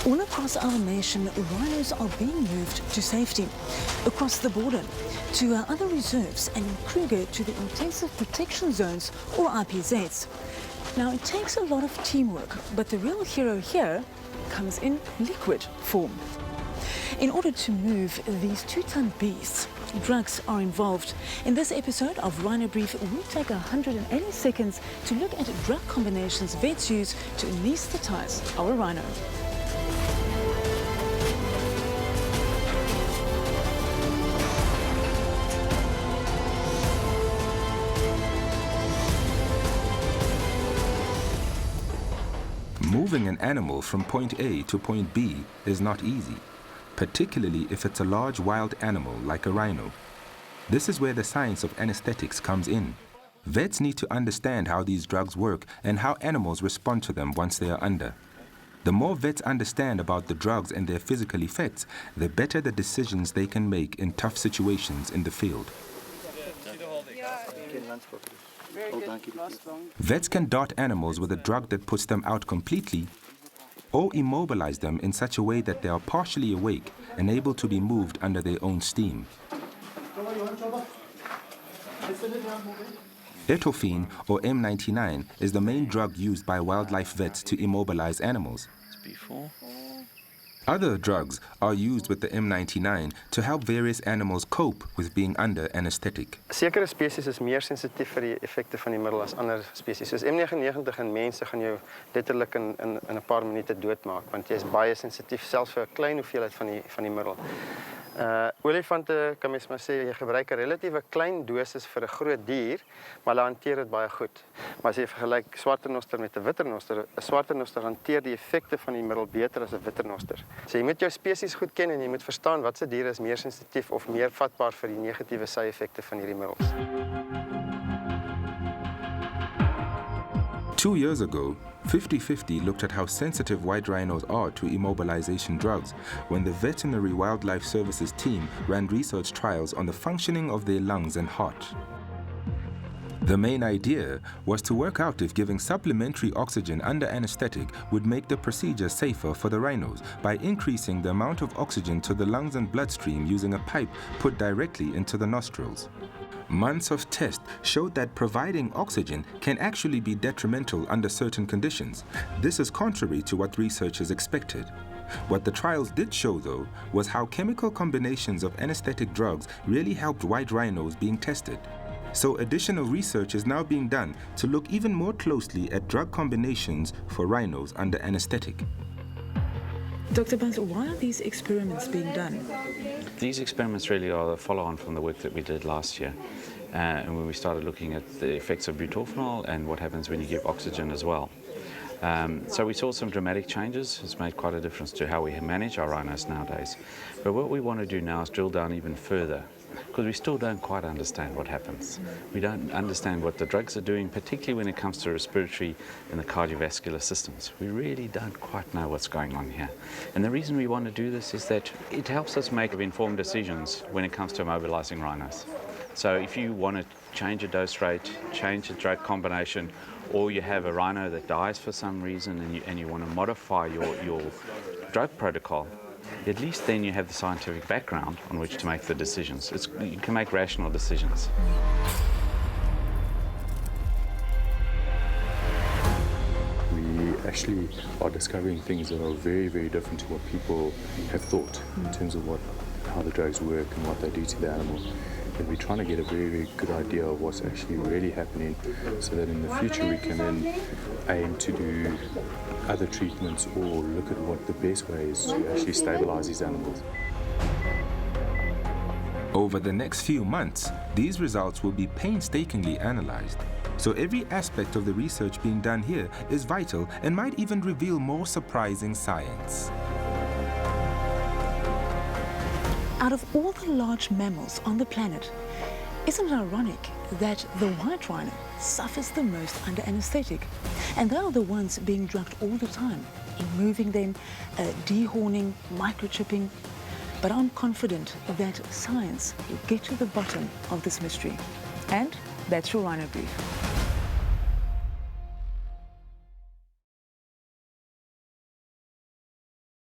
All across our nation, rhinos are being moved to safety, across the border, to other reserves, and in Kruger to the Intensive Protection Zones, or IPZs. Now, it takes a lot of teamwork, but the real hero here comes in liquid form. In order to move these 2-ton beasts, drugs are involved. In this episode of Rhino Brief, we take 180 seconds to look at drug combinations vets use to anesthetize our rhino. Moving an animal from point A to point B is not easy, particularly if it's a large wild animal like a rhino. This is where the science of anesthetics comes in. Vets need to understand how these drugs work and how animals respond to them once they are under. The more vets understand about the drugs and their physical effects, the better the decisions they can make in tough situations in the field. Vets can dart animals with a drug that puts them out completely, or immobilize them in such a way that they are partially awake and able to be moved under their own steam. Etofine, or M99, is the main drug used by wildlife vets to immobilize animals. Other drugs are used with the M99 to help various animals cope with being under anesthetic. Sekere species is meer sensitief vir die effekte van die middel as ander species. Soos M99 in mense gaan jou letterlik in 'n paar minute doodmaak, want jy is baie sensitief selfs vir 'n klein hoeveelheid van die middel. Olifante kan mens maar sê jy gebruik 'n relatiewe klein dosis vir 'n groot dier, maar hulle hanteer dit baie goed. Maar as jy vergelyk swarternoster met 'n witternoster, 'n swarternoster hanteer die effekte van die middel beter as 'n witternoster. So jy moet jou spesies goed ken en jy moet verstaan watse diere is meer sensitief of meer vatbaar vir die negatiewe sy-effekte van hierdie middels. 2 years ago, 50/50 looked at how sensitive white rhinos are to immobilization drugs when the Veterinary Wildlife Services team ran research trials on the functioning of their lungs and heart. The main idea was to work out if giving supplementary oxygen under anesthetic would make the procedure safer for the rhinos by increasing the amount of oxygen to the lungs and bloodstream using a pipe put directly into the nostrils. Months of tests showed that providing oxygen can actually be detrimental under certain conditions. This is contrary to what researchers expected. What the trials did show, though, was how chemical combinations of anesthetic drugs really helped white rhinos being tested. So additional research is now being done to look even more closely at drug combinations for rhinos under anesthetic. Dr. Bunce, why are these experiments being done? These experiments really are the follow-on from the work that we did last year, and when we started looking at the effects of butorphanol and what happens when you give oxygen as well. So we saw some dramatic changes. It's made quite a difference to how we manage our rhinos nowadays. But what we want to do now is drill down even further, because we still don't quite understand what happens. We don't understand what the drugs are doing, particularly when it comes to respiratory and the cardiovascular systems. We really don't quite know what's going on here. And the reason we want to do this is that it helps us make informed decisions when it comes to immobilizing rhinos. So if you want to change a dose rate, change a drug combination, or you have a rhino that dies for some reason and you want to modify your drug protocol, at least then you have the scientific background on which to make the decisions. You can make rational decisions. We actually are discovering things that are very, very different to what people have thought in terms of how the drugs work and what they do to the animal. And we're trying to get a very, very good idea of what's actually really happening so that in the future we can then aim to do other treatments or look at what the best way is to actually stabilize these animals. Over the next few months, these results will be painstakingly analyzed. So every aspect of the research being done here is vital and might even reveal more surprising science. Out of all the large mammals on the planet, isn't it ironic that the white rhino suffers the most under anesthetic? And they are the ones being drugged all the time, in moving them, dehorning, microchipping. But I'm confident that science will get to the bottom of this mystery. And that's your Rhino Brief.